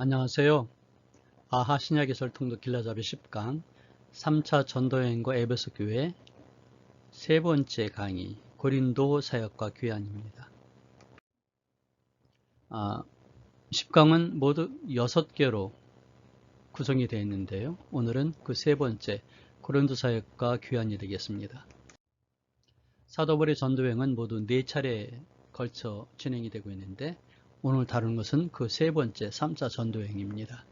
안녕하세요. 아하 신약의 설통도 길라잡이 10강 3차 전도여행과 에베소 교회 세 번째 강의 고린도 사역과 귀환입니다. 10강은 모두 6개로 구성이 되어 있는데요. 오늘은 그 세 번째 고린도 사역과 귀환이 되겠습니다. 사도벌의 전도여행은 모두 4차례에 걸쳐 진행이 되고 있는데 오늘 다루는 것은 그 세 번째 3차 전도여행입니다.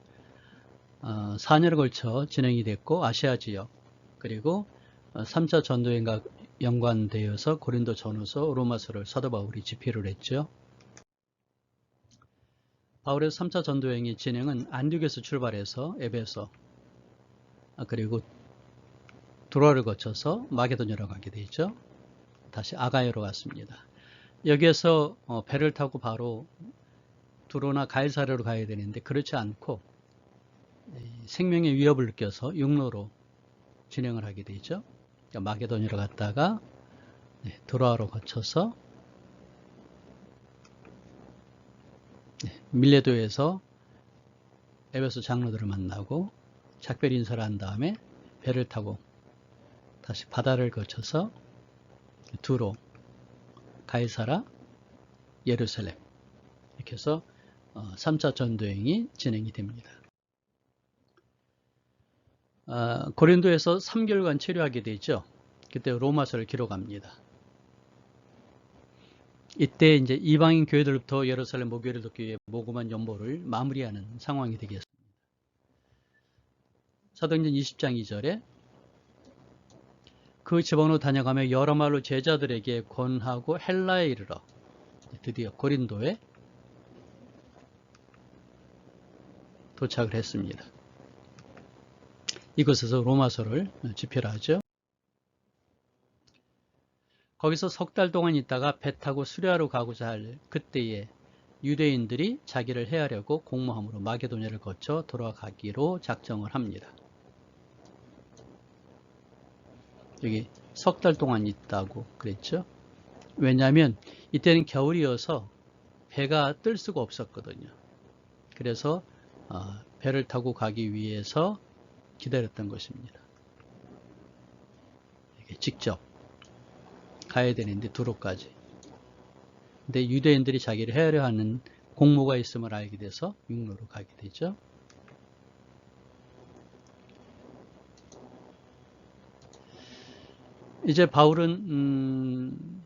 4년에 걸쳐 진행이 됐고 아시아 지역 그리고 3차 전도여행과 연관되어서 고린도 전후서 로마서를 사도 바울이 집필을 했죠. 바울의 3차 전도여행의 진행은 안디옥에서 출발해서 에베소 그리고 두로아를 거쳐서 마게도냐로 가게 되죠. 다시 아가야로 갔습니다. 여기에서 배를 타고 바로 두로나 가이사랴로 가야 되는데 그렇지 않고 생명의 위협을 느껴서 육로로 진행을 하게 되죠. 마게도냐로 갔다가 두로아로 거쳐서 밀레도에서 에베소 장로들을 만나고 작별 인사를 한 다음에 배를 타고 다시 바다를 거쳐서 두로, 가이사라, 예루살렘 이렇게 해서 3차 전도여행이 진행이 됩니다. 고린도에서 3개월간 체류하게 되죠. 그때 로마서를 기록합니다. 이때 이제 이방인 교회들부터 예루살렘 모교회를 돕기 위해 모금한 연보를 마무리하는 상황이 되겠습니다. 사도행전 20장 2절에 그 지방으로 다녀가며 여러 말로 제자들에게 권하고 헬라에 이르러 드디어 고린도에 도착을 했습니다. 이곳에서 로마서를 집필하죠. 거기서 석 달 동안 있다가 배 타고 수리아로 가고자 할 그때에 유대인들이 자기를 해하려고 공모함으로 마게도냐를 거쳐 돌아가기로 작정을 합니다. 여기 석 달 동안 있다고 그랬죠. 왜냐하면 이때는 겨울이어서 배가 뜰 수가 없었거든요. 그래서 배를 타고 가기 위해서 기다렸던 것입니다. 직접 가야 되는데 두로까지. 근데 유대인들이 자기를 해하려 하는 공모가 있음을 알게 돼서 육로로 가게 되죠. 이제 바울은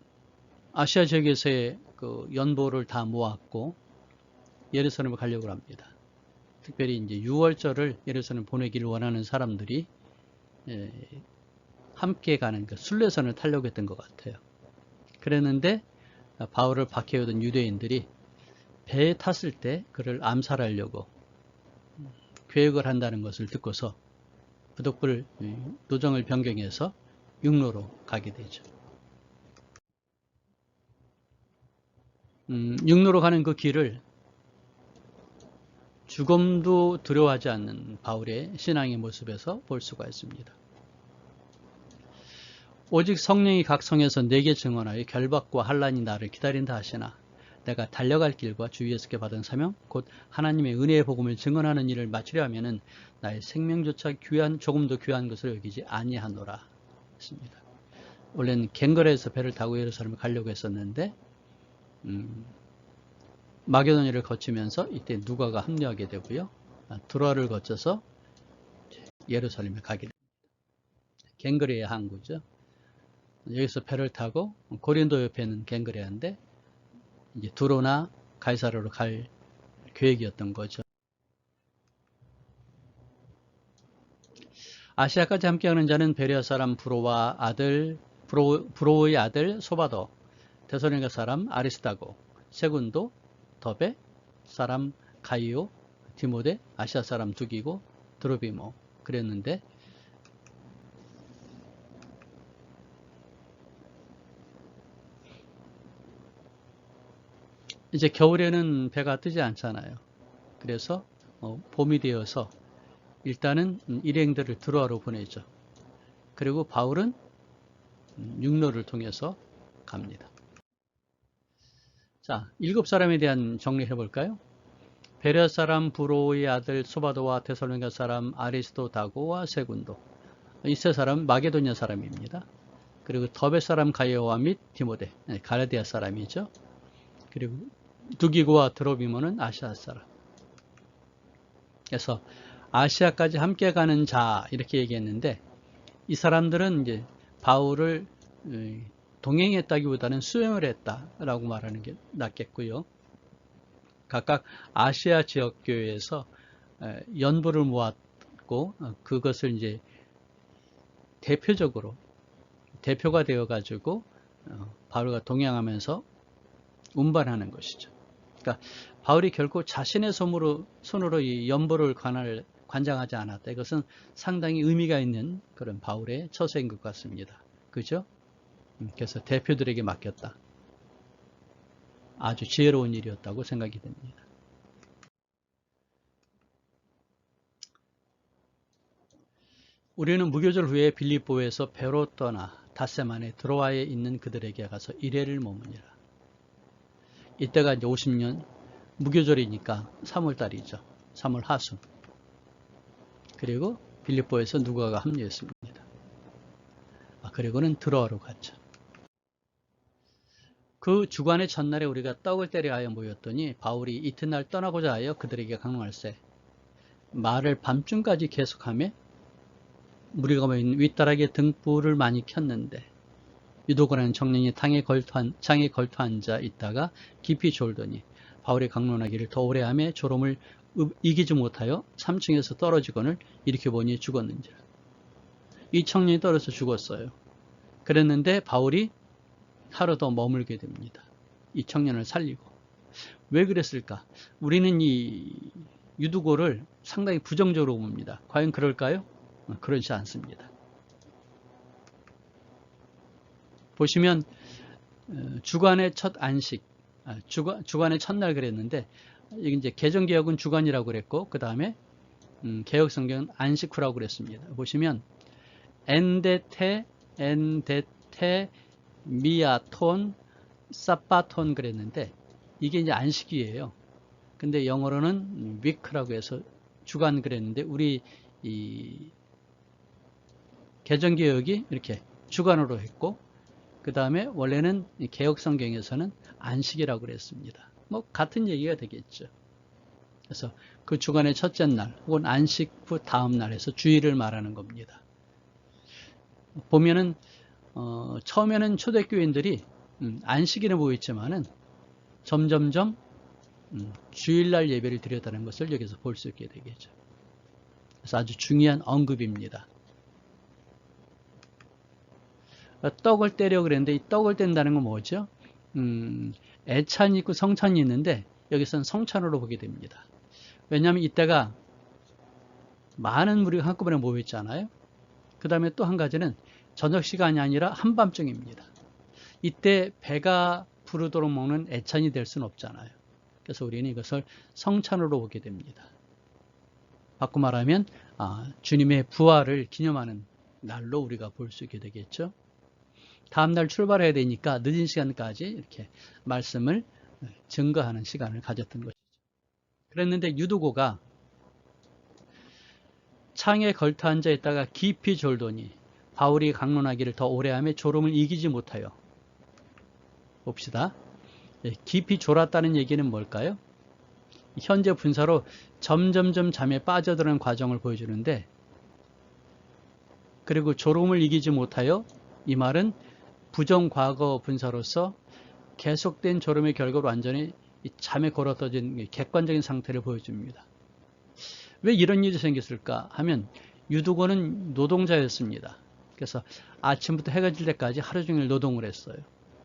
아시아 지역에서의 그 연보를 다 모았고 예루살렘을 가려고 합니다. 특별히 이제 6월절을 예루살렘 보내기를 원하는 사람들이 함께 가는 그 순례선을 타려고 했던 것 같아요. 그랬는데 바울을 박해오던 유대인들이 배에 탔을 때 그를 암살하려고 계획을 한다는 것을 듣고서 부득불 노정을 변경해서 육로로 가게 되죠. 육로로 가는 그 길을 죽음도 두려워하지 않는 바울의 신앙의 모습에서 볼 수가 있습니다. 오직 성령이 각 성에서 내게 증언하여 결박과 환난이 나를 기다린다 하시나 내가 달려갈 길과 주 예수께 받은 사명 곧 하나님의 은혜의 복음을 증언하는 일을 마치려 하면은 나의 생명조차 조금도 귀한 것을 여기지 아니하노라 했습니다. 원래는 갱거레에서 배를 타고 예루살렘을 가려고 했었는데 마게도냐를 거치면서 이때 누가가 합류하게 되고요. 두로아를 거쳐서 예루살렘에 가게 됩니다. 갱거레의 항구죠. 여기서 배를 타고 고린도 옆에 있는 갱그레아인데 이제 두로나 가이사라로 갈 계획이었던 거죠. 아시아까지 함께하는 자는 베레아 사람 브로의 아들 소바도, 데살로니가 사람 아리스다고, 세군도, 더베 사람 가이오, 디모데, 아시아 사람 두기고, 드로비모 그랬는데 이제 겨울에는 배가 뜨지 않잖아요. 그래서 봄이 되어서 일단은 일행들을 두로아로 보내죠. 그리고 바울은 육로를 통해서 갑니다. 자, 7사람에 대한 정리해 볼까요? 베레아 사람 브로의 아들 소바도와 데살로니가 사람 아리스도다고와 세군도, 이 세 사람 마게도냐 사람입니다. 그리고 더베 사람 가이오와 및 디모데, 갈라디아 사람이죠. 그리고 두기고와 드로비모는 아시아 사람. 그래서 아시아까지 함께 가는 자 이렇게 얘기했는데, 이 사람들은 이제 바울을 동행했다기보다는 수행을 했다라고 말하는 게 낫겠고요. 각각 아시아 지역 교회에서 연부를 모았고, 그것을 이제 대표가 되어 가지고 바울과 동행하면서 운반하는 것이죠. 그러니까 바울이 결코 자신의 손으로 이 연보를 관장하지 않았다. 이것은 상당히 의미가 있는 그런 바울의 처세인 것 같습니다. 그죠? 그래서 대표들에게 맡겼다. 아주 지혜로운 일이었다고 생각이 됩니다. 우리는 무교절 후에 빌립보에서 배로 떠나 닷새만에 드로아에 있는 그들에게 가서 이레를 머무니라. 이때가 이제 50년 무교절이니까 3월달이죠. 3월 하순. 그리고 빌립보에서 누가가 합류했습니다. 그리고는 드로아로 갔죠. 그 주간의 첫날에 우리가 떡을 때려 하여 모였더니 바울이 이튿날 떠나고자 하여 그들에게 강론할세 말을 밤중까지 계속하며 무리가 모인 윗다락에 등불을 많이 켰는데 유도고라는 청년이 창에 걸터 앉아 있다가 깊이 졸더니 바울이 강론하기를 더 오래 하며 졸음을 이기지 못하여 3층에서 떨어지거늘 이렇게 보니 죽었는지라. 이 청년이 떨어져 죽었어요. 그랬는데 바울이 하루 더 머물게 됩니다. 이 청년을 살리고. 왜 그랬을까? 우리는 이 유두고를 상당히 부정적으로 봅니다. 과연 그럴까요? 그렇지 않습니다. 보시면 주간의 첫 안식, 주간의 첫날 그랬는데, 이게 이제 개정개혁은 주간이라고 그랬고, 그 다음에 개혁성경은 안식 후라고 그랬습니다. 보시면 엔데테, 미아톤, 사파톤 그랬는데, 이게 이제 안식이에요. 근데 영어로는 위크라고 해서 주간 그랬는데, 우리 이 개정개혁이 이렇게 주간으로 했고, 그 다음에 원래는 개혁성경에서는 안식이라고 그랬습니다. 뭐 같은 얘기가 되겠죠. 그래서 그 주간의 첫째 날 혹은 안식 후 다음 날에서 주일을 말하는 겁니다. 보면은 처음에는 초대교인들이 안식일에 모였지만은 점점점 주일날 예배를 드렸다는 것을 여기서 볼 수 있게 되겠죠. 그래서 아주 중요한 언급입니다. 떡을 떼려 그랬는데 이 떡을 뗀다는 건 뭐죠? 애찬이 있고 성찬이 있는데 여기서는 성찬으로 보게 됩니다. 왜냐하면 이때가 많은 무리가 한꺼번에 모였잖아요. 그 다음에 또 한 가지는 저녁 시간이 아니라 한밤중입니다. 이때 배가 부르도록 먹는 애찬이 될 수는 없잖아요. 그래서 우리는 이것을 성찬으로 보게 됩니다. 바꿔 말하면 주님의 부활을 기념하는 날로 우리가 볼 수 있게 되겠죠. 다음날 출발해야 되니까 늦은 시간까지 이렇게 말씀을 증거하는 시간을 가졌던 것이죠. 그랬는데 유두고가 창에 걸터 앉아 있다가 깊이 졸더니 바울이 강론하기를 더 오래 하며 졸음을 이기지 못하여. 봅시다. 깊이 졸았다는 얘기는 뭘까요? 현재 분사로 점점점 잠에 빠져드는 과정을 보여주는데, 그리고 졸음을 이기지 못하여, 이 말은 부정과거 분사로서 계속된 졸음의 결과로 완전히 잠에 걸어떠진 객관적인 상태를 보여줍니다. 왜 이런 일이 생겼을까 하면 유두고는 노동자였습니다. 그래서 아침부터 해가 질 때까지 하루 종일 노동을 했어요.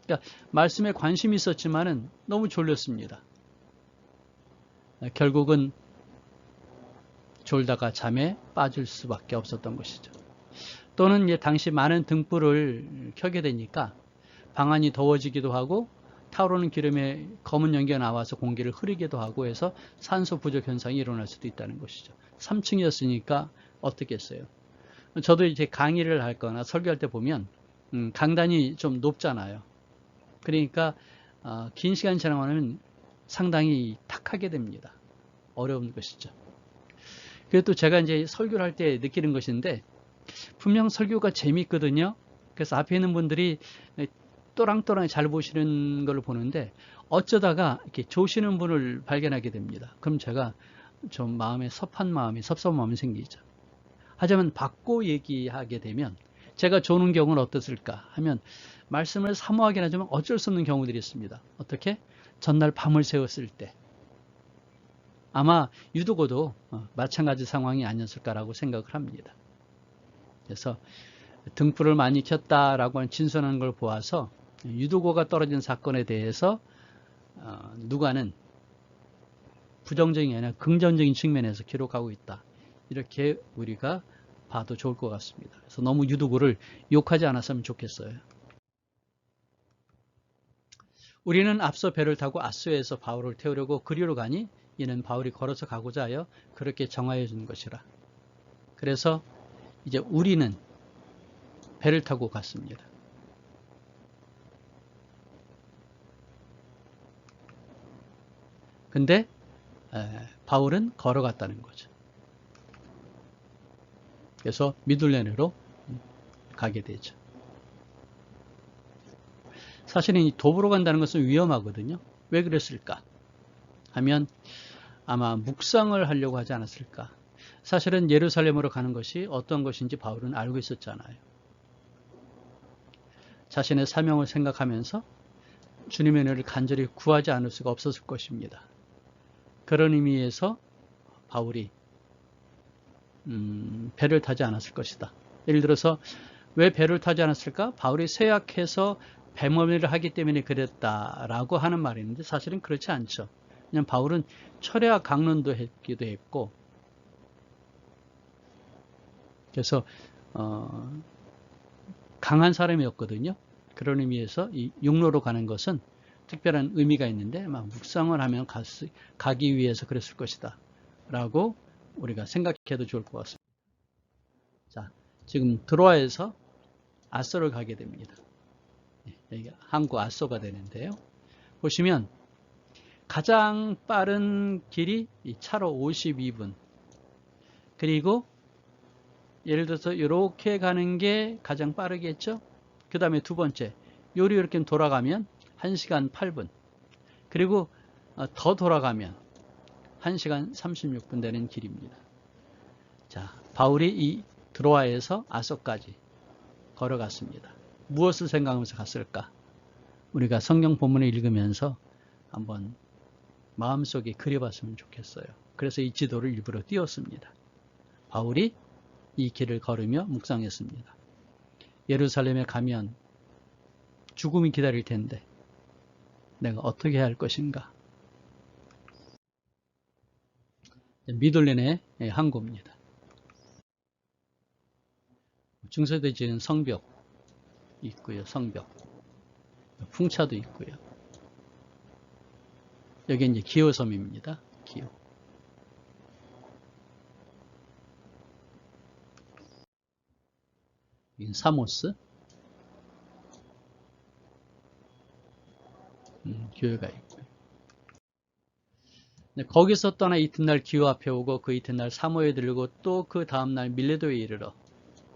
그러니까 말씀에 관심이 있었지만은 너무 졸렸습니다. 결국은 졸다가 잠에 빠질 수밖에 없었던 것이죠. 또는 당시 많은 등불을 켜게 되니까 방안이 더워지기도 하고 타오르는 기름에 검은 연기가 나와서 공기를 흐리기도 하고 해서 산소 부족 현상이 일어날 수도 있다는 것이죠. 3층이었으니까 어떻겠어요. 저도 이제 강의를 할 거나 설교할 때 보면 강단이 좀 높잖아요. 그러니까 긴 시간 지나면 상당히 탁하게 됩니다. 어려운 것이죠. 그래도 제가 이제 설교를 할 때 느끼는 것인데 분명 설교가 재미있거든요. 그래서 앞에 있는 분들이 또랑또랑 잘 보시는 걸 보는데 어쩌다가 이렇게 조시는 분을 발견하게 됩니다. 그럼 제가 좀 마음에 섭섭한 마음이 생기죠. 하지만 받고 얘기하게 되면 제가 조는 경우는 어떻을까 하면 말씀을 사모하긴 하지만 어쩔 수 없는 경우들이 있습니다. 어떻게? 전날 밤을 새웠을 때 아마 유두고도 마찬가지 상황이 아니었을까라고 생각을 합니다. 그래서 등불을 많이 켰다라고 하는 진술하는 걸 보아서 유두고가 떨어진 사건에 대해서 누가는 부정적인 게 아니라 긍정적인 측면에서 기록하고 있다. 이렇게 우리가 봐도 좋을 것 같습니다. 그래서 너무 유두고를 욕하지 않았으면 좋겠어요. 우리는 앞서 배를 타고 아소에서 바울을 태우려고 그리로 가니 이는 바울이 걸어서 가고자 하여 그렇게 정하여 준 것이라. 그래서 이제 우리는 배를 타고 갔습니다. 근데 바울은 걸어갔다는 거죠. 그래서 미둘레네로 가게 되죠. 사실은 이 도보로 간다는 것은 위험하거든요. 왜 그랬을까 하면 아마 묵상을 하려고 하지 않았을까. 사실은 예루살렘으로 가는 것이 어떤 것인지 바울은 알고 있었잖아요. 자신의 사명을 생각하면서 주님의 은혜를 간절히 구하지 않을 수가 없었을 것입니다. 그런 의미에서 바울이 배를 타지 않았을 것이다. 예를 들어서 왜 배를 타지 않았을까? 바울이 쇠약해서 배멀미를 하기 때문에 그랬다라고 하는 말이 있는데 사실은 그렇지 않죠. 그냥 바울은 철야 강론도 했기도 했고 그래서 강한 사람이었거든요. 그런 의미에서 이 육로로 가는 것은 특별한 의미가 있는데 아마 묵상을 하면 가기 위해서 그랬을 것이다 라고 우리가 생각해도 좋을 것 같습니다. 자, 지금 드로아에서 아소를 가게 됩니다. 여기가 항구 아소가 되는데요. 보시면 가장 빠른 길이 차로 52분 그리고 예를 들어서 이렇게 가는 게 가장 빠르겠죠. 그 다음에 두 번째 요리 이렇게 돌아가면 1시간 8분 그리고 더 돌아가면 1시간 36분 되는 길입니다. 자, 바울이 이 드로아에서 아소까지 걸어갔습니다. 무엇을 생각하면서 갔을까? 우리가 성경 본문을 읽으면서 한번 마음속에 그려봤으면 좋겠어요. 그래서 이 지도를 일부러 띄웠습니다. 바울이 이 길을 걸으며 묵상했습니다. 예루살렘에 가면 죽음이 기다릴 텐데 내가 어떻게 해야 할 것인가? 미돌렌의 항구입니다. 중세대 지은 성벽 있고요. 성벽. 풍차도 있고요. 여기 이제 기호섬입니다. 기호. 여긴 사모스. 교회가 있고요. 거기서 떠나 이튿날 기호 앞에 오고 그 이튿날 사모에 들르고 또 그 다음날 밀레도에 이르러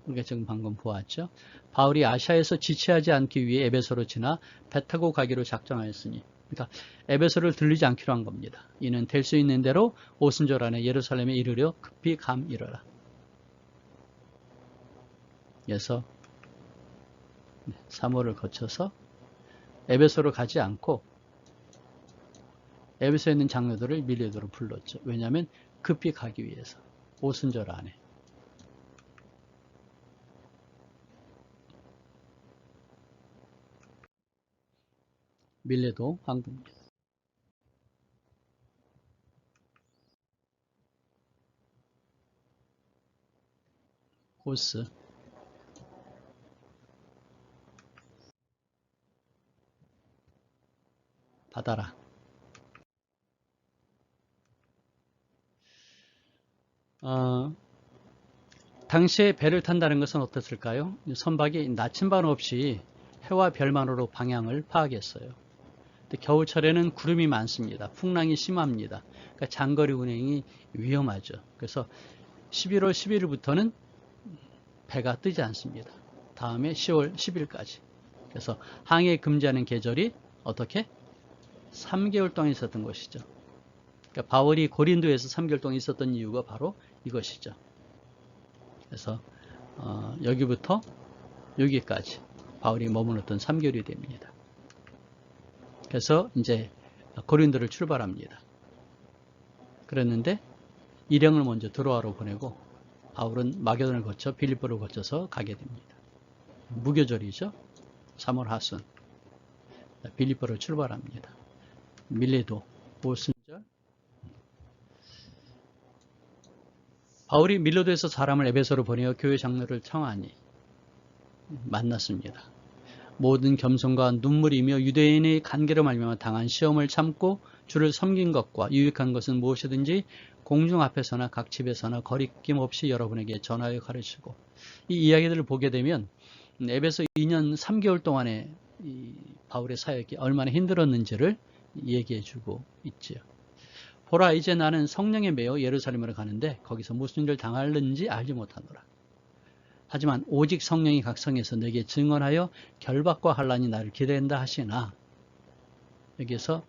우리가 지금 방금 보았죠. 바울이 아시아에서 지체하지 않기 위해 에베소로 지나 배 타고 가기로 작정하였으니 그러니까 에베소를 들리지 않기로 한 겁니다. 이는 될 수 있는 대로 오순절 안에 예루살렘에 이르려 급히 이르라. 그래서 사모를 거쳐서 에베소로 가지 않고 에베소에 있는 장로들을 밀레도로 불렀죠. 왜냐하면 급히 가기 위해서 오순절 안에. 밀레도 항구입니다. 코스 바다라. 당시에 배를 탄다는 것은 어땠을까요? 선박이 나침반 없이 해와 별만으로 방향을 파악했어요. 겨울철에는 구름이 많습니다. 풍랑이 심합니다. 그러니까 장거리 운행이 위험하죠. 그래서 11월 11일부터는 배가 뜨지 않습니다. 다음에 10월 10일까지. 그래서 항해 금지하는 계절이 어떻게? 3개월 동안 있었던 것이죠. 그러니까 바울이 고린도에서 3개월 동안 있었던 이유가 바로 이것이죠. 그래서 여기부터 여기까지 바울이 머물렀던 3개월이 됩니다. 그래서 이제 고린도를 출발합니다. 그랬는데 일행을 먼저 드로아로 보내고 바울은 마게도를 거쳐 빌립보를 거쳐서 가게 됩니다. 무교절이죠. 3월 하순 빌립보를 출발합니다. 밀레도 오순절. 바울이 밀레도에서 사람을 에베소로 보내어 교회 장로를 청하니 만났습니다. 모든 겸손과 눈물이며 유대인의 간계로 말미암아 당한 시험을 참고 주를 섬긴 것과 유익한 것은 무엇이든지 공중 앞에서나 각 집에서나 거리낌 없이 여러분에게 전하여 가르치고, 이 이야기들을 보게 되면 에베소 2년 3개월 동안에 이 바울의 사역이 얼마나 힘들었는지를 얘기해 주고 있지요. 보라, 이제 나는 성령에 매여 예루살렘으로 가는데 거기서 무슨 일을 당할는지 알지 못하노라. 하지만 오직 성령이 각성해서 내게 증언하여 결박과 환란이 나를 기다린다 하시나, 여기서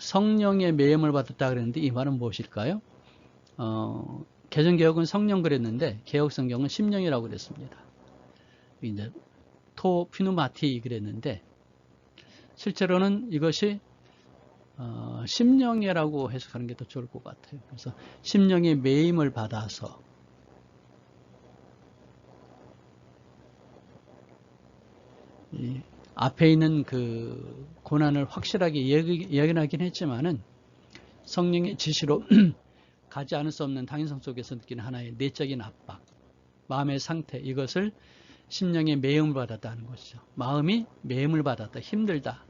성령의 매임을 받았다 그랬는데 이 말은 무엇일까요? 개정개혁은 성령 그랬는데 개혁성경은 심령이라고 그랬습니다. 이제 토 피누마티 그랬는데 실제로는 이것이 심령이라고 해석하는 게 더 좋을 것 같아요. 그래서 심령의 매임을 받아서 이 앞에 있는 그 고난을 확실하게 예견하긴 했지만은 성령의 지시로 가지 않을 수 없는 당연성 속에서 느끼는 하나의 내적인 압박, 마음의 상태, 이것을 심령의 매임을 받았다는 것이죠. 마음이 매임을 받았다, 힘들다,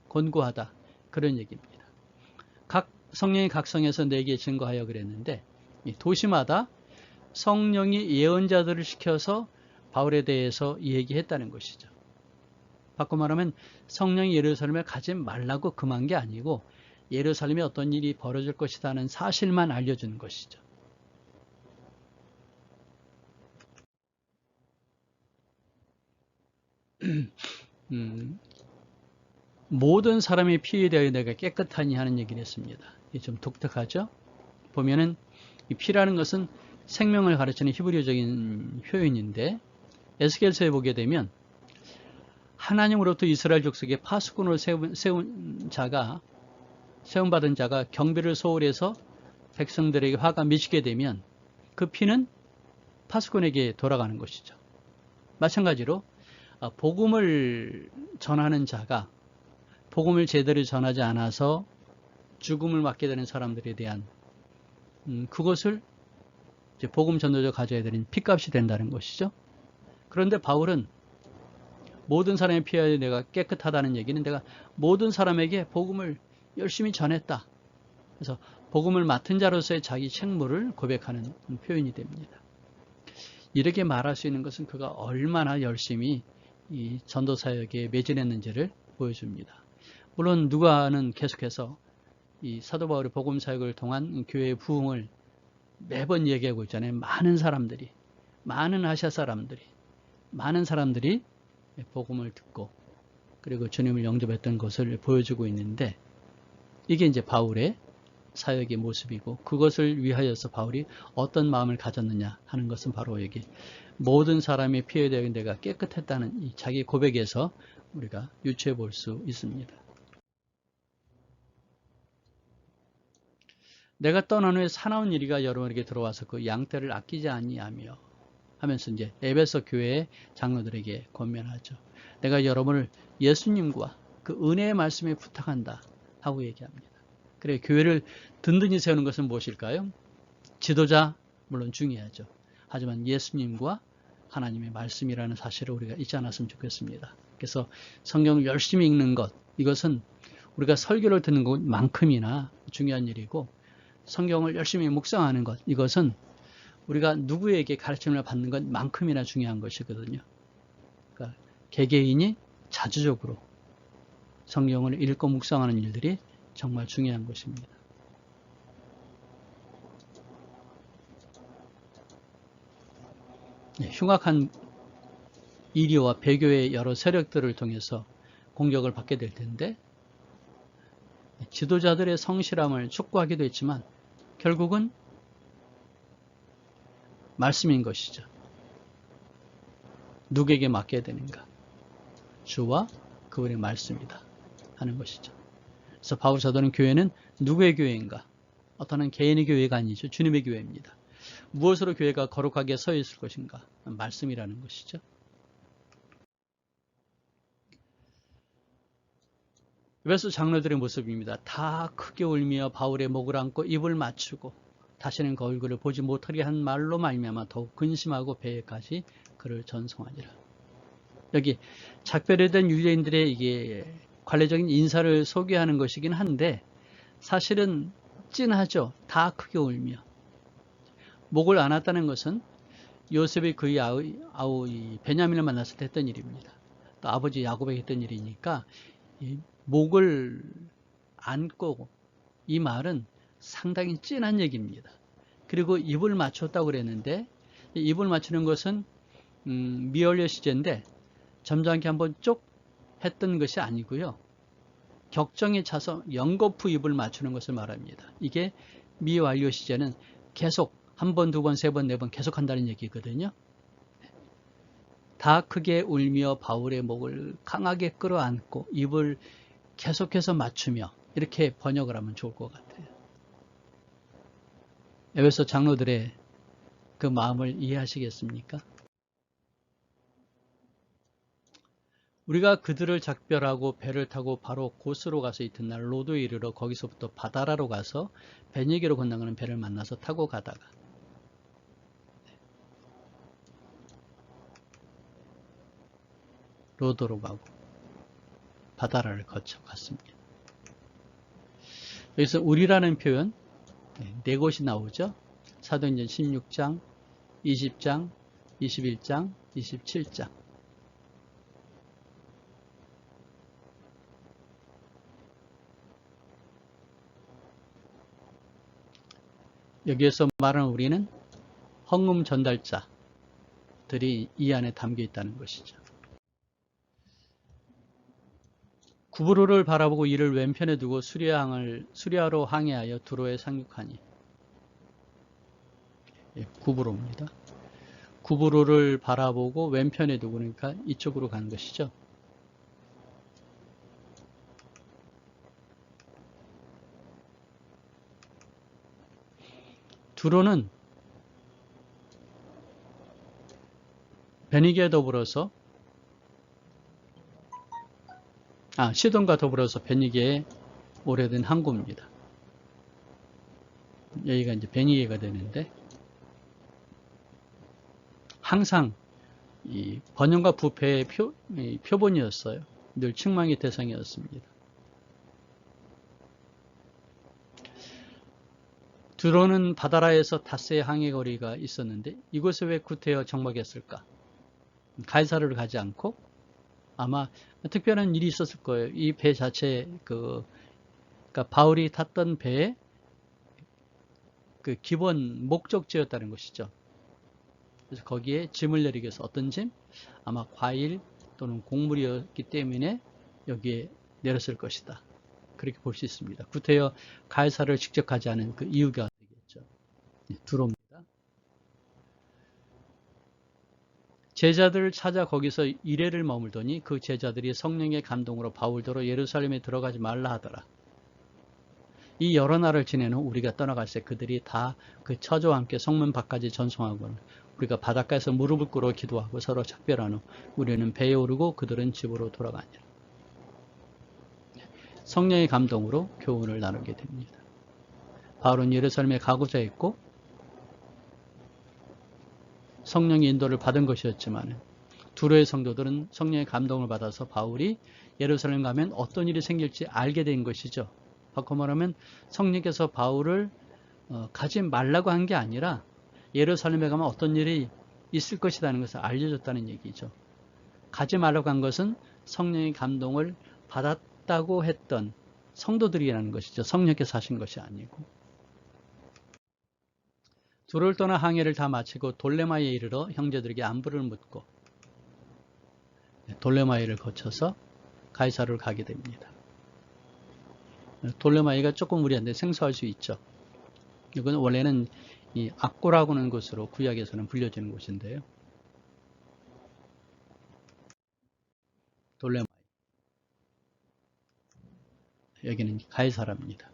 곤고하다, 그런 얘기입니다. 각 성령이 각성해서 내게 증거하여 그랬는데, 이 도시마다 성령이 예언자들을 시켜서 바울에 대해서 얘기했다는 것이죠. 바꿔 말하면 성령이 예루살렘에 가지 말라고 금한 게 아니고 예루살렘에 어떤 일이 벌어질 것이라는 사실만 알려주는 것이죠. 모든 사람의 피에 대하여 내가 깨끗하니 하는 얘기를 했습니다. 이게 좀 독특하죠? 보면은 이 피라는 것은 생명을 가르치는 히브리어적인 표현인데, 에스겔서에 보게 되면 하나님으로부터 이스라엘 족속의 파수꾼으로 세움받은 자가 경배를 소홀해서 백성들에게 화가 미치게 되면 그 피는 파수꾼에게 돌아가는 것이죠. 마찬가지로 복음을 전하는 자가 복음을 제대로 전하지 않아서 죽음을 맞게 되는 사람들에 대한 그것을 이제 복음 전도자가 가져야 되는 피값이 된다는 것이죠. 그런데 바울은 모든 사람의 피하여 내가 깨끗하다는 얘기는 내가 모든 사람에게 복음을 열심히 전했다. 그래서 복음을 맡은 자로서의 자기 책무를 고백하는 표현이 됩니다. 이렇게 말할 수 있는 것은 그가 얼마나 열심히 이 전도 사역에 매진했는지를 보여줍니다. 물론 누가는 계속해서 이 사도 바울의 복음 사역을 통한 교회의 부흥을 매번 얘기하고 있잖아요. 많은 아시아 사람들이 복음을 듣고 그리고 주님을 영접했던 것을 보여주고 있는데, 이게 이제 바울의 사역의 모습이고, 그것을 위하여서 바울이 어떤 마음을 가졌느냐 하는 것은 바로 여기 모든 사람의 피에 대하여 내가 깨끗했다는 이 자기 고백에서 우리가 유추해 볼 수 있습니다. 내가 떠난 후에 사나운 이리가 여러분에게 들어와서 그 양떼를 아끼지 아니하며 하면서 이제 에베소 교회의 장로들에게 권면하죠. 내가 여러분을 예수님과 그 은혜의 말씀에 부탁한다 하고 얘기합니다. 그래, 교회를 든든히 세우는 것은 무엇일까요? 지도자 물론 중요하죠. 하지만 예수님과 하나님의 말씀이라는 사실을 우리가 잊지 않았으면 좋겠습니다. 그래서 성경을 열심히 읽는 것, 이것은 우리가 설교를 듣는 것만큼이나 중요한 일이고, 성경을 열심히 묵상하는 것, 이것은 우리가 누구에게 가르침을 받는 것만큼이나 중요한 것이거든요. 그러니까 개개인이 자주적으로 성경을 읽고 묵상하는 일들이 정말 중요한 것입니다. 흉악한 이리와 배교의 여러 세력들을 통해서 공격을 받게 될 텐데, 지도자들의 성실함을 촉구하기도 했지만 결국은 말씀인 것이죠. 누구에게 맡겨야 되는가? 주와 그분의 말씀이다 하는 것이죠. 그래서 바울 사도는 교회는 누구의 교회인가? 어떤 개인의 교회가 아니죠. 주님의 교회입니다. 무엇으로 교회가 거룩하게 서 있을 것인가? 말씀이라는 것이죠. 에베소 장로들의 모습입니다. 다 크게 울며 바울의 목을 안고 입을 맞추고 다시는 그 얼굴을 보지 못하게 한 말로 말미암아 더욱 근심하고 배에까지 그를 전송하니라. 여기 작별된 유대인들의 이게 관례적인 인사를 소개하는 것이긴 한데 사실은 찐하죠. 다 크게 울며. 목을 안았다는 것은 요셉이 그의 아우 베냐민을 만났을 때 했던 일입니다. 또 아버지 야곱에게 했던 일이니까 목을 안고, 이 말은 상당히 찐한 얘기입니다. 그리고 입을 맞췄다고 그랬는데, 입을 맞추는 것은 미완료 시제인데 점잖게 한번 쪽 했던 것이 아니고요. 격정에 차서 연거푸 입을 맞추는 것을 말합니다. 이게 미완료 시제는 계속 한 번, 두 번, 세 번, 네 번 계속 한다는 얘기거든요. 다 크게 울며 바울의 목을 강하게 끌어안고 입을 계속해서 맞추며, 이렇게 번역을 하면 좋을 것 같아요. 에베소 장로들의 그 마음을 이해하시겠습니까? 우리가 그들을 작별하고 배를 타고 바로 고스로 가서 이튿날 로도에 이르러 거기서부터 바다라로 가서 베니게로 건너가는 배를 만나서 타고 가다가 로도로 가고 바다라를 거쳐 갔습니다. 여기서 우리라는 표현 네 곳이 나오죠. 사도행전 16장, 20장, 21장, 27장. 여기에서 말하는 우리는 헌금 전달자들이 이 안에 담겨 있다는 것이죠. 구브로를 바라보고 이를 왼편에 두고 수리아로 항해하여 두로에 상륙하니. 구브로입니다. 구브로를 바라보고 왼편에 두고, 그러니까 이쪽으로 간 것이죠. 두로는 베니게에 더불어서 시돈과 더불어서 베니게의 오래된 항구입니다. 여기가 이제 베니게가 되는데, 항상 이 번영과 부패의 표본이었어요. 늘 책망의 대상이었습니다. 두로는 바다라에서 닷새의 항해거리가 있었는데 이곳에 왜 구태여 정박했을까? 가이사르를 가지 않고 아마 특별한 일이 있었을 거예요. 이 배 자체 그러니까 바울이 탔던 배의 그 기본 목적지였다는 것이죠. 그래서 거기에 짐을 내리기 위해서 어떤 짐? 아마 과일 또는 곡물이었기 때문에 여기에 내렸을 것이다. 그렇게 볼 수 있습니다. 구태여 가이사르를 직접 가지 않은 그 이유가 되겠죠. 두로입니다. 제자들을 찾아 거기서 이래를 머물더니 그 제자들이 성령의 감동으로 바울더러 예루살렘에 들어가지 말라 하더라. 이 여러 날을 지내는 우리가 떠나갈 때 그들이 다 그 처조와 함께 성문 밖까지 전송하고는 우리가 바닷가에서 무릎을 꿇어 기도하고 서로 작별한 후 우리는 배에 오르고 그들은 집으로 돌아가니라. 성령의 감동으로 교훈을 나누게 됩니다. 바울은 예루살렘에 가고자 했고 성령의 인도를 받은 것이었지만 두로의 성도들은 성령의 감동을 받아서 바울이 예루살렘 가면 어떤 일이 생길지 알게 된 것이죠. 바꿔 말하면 성령께서 바울을 가지 말라고 한 게 아니라 예루살렘에 가면 어떤 일이 있을 것이라는 것을 알려줬다는 얘기죠. 가지 말라고 한 것은 성령의 감동을 왔다고 했던 성도들이라는 것이죠. 성령께서 하신 것이 아니고. 두를 떠나 항해를 다 마치고 돌레마에 이르러 형제들에게 안부를 묻고 돌레마이를 거쳐서 가이사르를 가게 됩니다. 돌레마이가 조금 우리한테 생소할 수 있죠. 이건 원래는 이 악고라고 하는 곳으로 구약에서는 불려지는 곳인데요. 돌레마이. 여기는 가이사라입니다.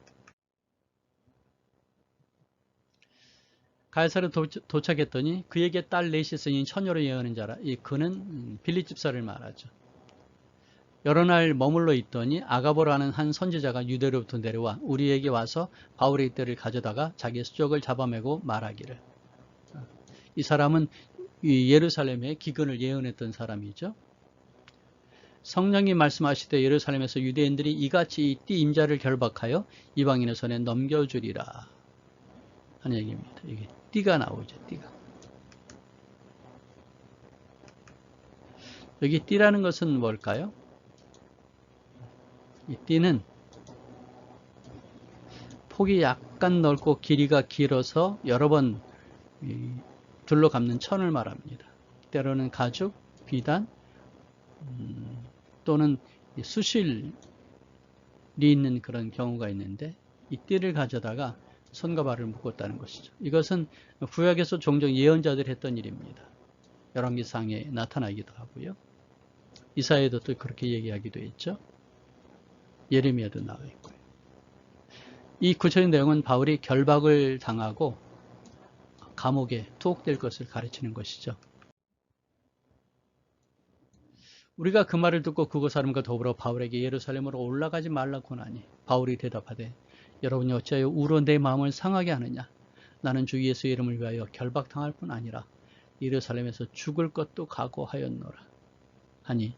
가이사르 도착했더니 그에게 딸 넷이 있으니 처녀로 예언한 자라. 그는 빌립 집사를 말하죠. 여러 날 머물러 있더니 아가보라는 한 선지자가 유대로부터 내려와 우리에게 와서 바울의 떼를 가져다가 자기의 수족을 잡아매고 말하기를. 이 사람은 예루살렘의 기근을 예언했던 사람이죠. 성령이 말씀하시되 예루살렘에서 유대인들이 이같이 이 띠 임자를 결박하여 이방인의 손에 넘겨주리라 하는 얘기입니다. 이게 띠가 나오죠. 띠가. 여기 띠라는 것은 뭘까요? 이 띠는 폭이 약간 넓고 길이가 길어서 여러 번 둘러 감는 천을 말합니다. 때로는 가죽, 비단 또는 수실이 있는 그런 경우가 있는데 이 띠를 가져다가 손과 발을 묶었다는 것이죠. 이것은 구약에서 종종 예언자들이 했던 일입니다. 열왕기상에 나타나기도 하고요. 이사야도 또 그렇게 얘기하기도 했죠. 예레미야도 나와 있고요. 이 구체적인 내용은 바울이 결박을 당하고 감옥에 투옥될 것을 가르치는 것이죠. 우리가 그 말을 듣고 그곳 사람과 더불어 바울에게 예루살렘으로 올라가지 말라고 하니 바울이 대답하되 여러분이 어찌하여 우로 내 마음을 상하게 하느냐. 나는 주 예수의 이름을 위하여 결박당할 뿐 아니라 예루살렘에서 죽을 것도 각오하였노라 하니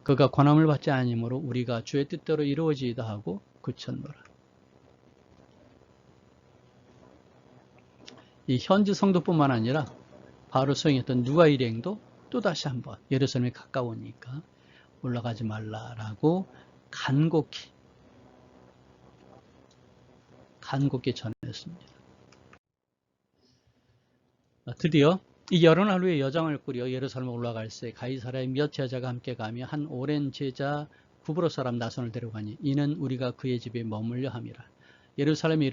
그가 권함을 받지 아니므로 우리가 주의 뜻대로 이루어지이다 하고 그쳤노라. 이 현지 성도뿐만 아니라 바로 수행했던 누가 일행도 또다시 한번 예루살렘에 가까우니까 올라가지 말라라고 간곡히 전했습니다. 드디어 이 여러 날 후에 여정을 꾸려 예루살렘에 올라갈 새 가이사랴의 몇 제자가 함께 가며 한 오랜 제자 구브로 사람 나손을 데려가니 이는 우리가 그의 집에 머물려 함이라. 예루살렘에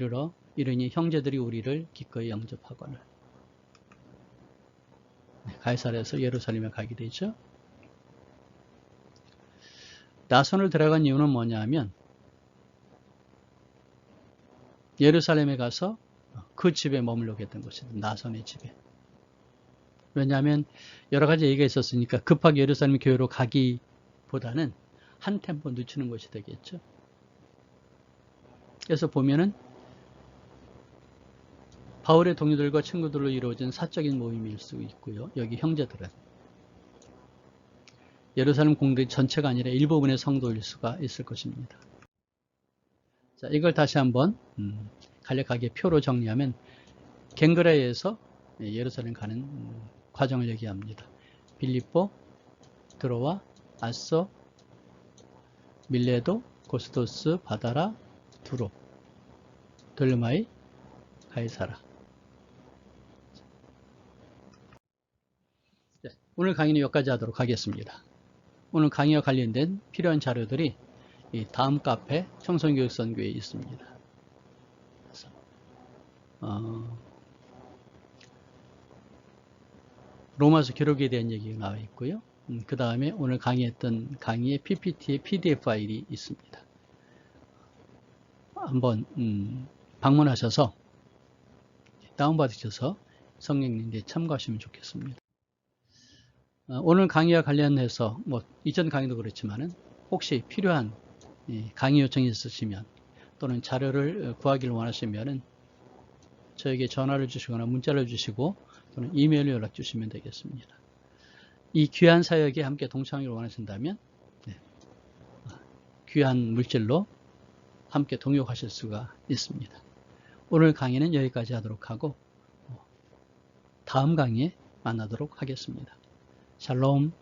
이르니 형제들이 우리를 기꺼이 영접하거늘. 가이사랴에서 예루살렘에 가게 되죠. 나손을 데려간 이유는 뭐냐 하면 예루살렘에 가서 그 집에 머물려고 했던 것입니다. 나손의 집에. 왜냐하면 여러 가지 얘기가 있었으니까 급하게 예루살렘 교회로 가기보다는 한 템포 늦추는 것이 되겠죠. 그래서 보면은 바울의 동료들과 친구들로 이루어진 사적인 모임일 수 있고요. 여기 형제들은 예루살렘 공동 전체가 아니라 일부분의 성도일 수가 있을 것입니다. 자, 이걸 다시 한번 간략하게 표로 정리하면 갱그레에서 예루살렘 가는 과정을 얘기합니다. 빌립보, 드로아, 아소, 밀레도, 고스도스, 바다라, 두로, 돌레마이, 가이사라. 오늘 강의는 여기까지 하도록 하겠습니다. 오늘 강의와 관련된 필요한 자료들이 이 다음 카페 청송교육선교에 있습니다. 그래서 로마서 기록에 대한 얘기가 나와 있고요. 그 다음에 오늘 강의했던 강의의 PPT의 PDF 파일이 있습니다. 한번 방문하셔서 다운받으셔서 성령님께 참고하시면 좋겠습니다. 오늘 강의와 관련해서 이전 강의도 그렇지만은 혹시 필요한 강의 요청이 있으시면 또는 자료를 구하기를 원하시면은 저에게 전화를 주시거나 문자를 주시고 또는 이메일로 연락 주시면 되겠습니다. 이 귀한 사역에 함께 동참하기를 원하신다면 귀한 물질로 함께 동역하실 수가 있습니다. 오늘 강의는 여기까지 하도록 하고 다음 강의에 만나도록 하겠습니다. 샬롬.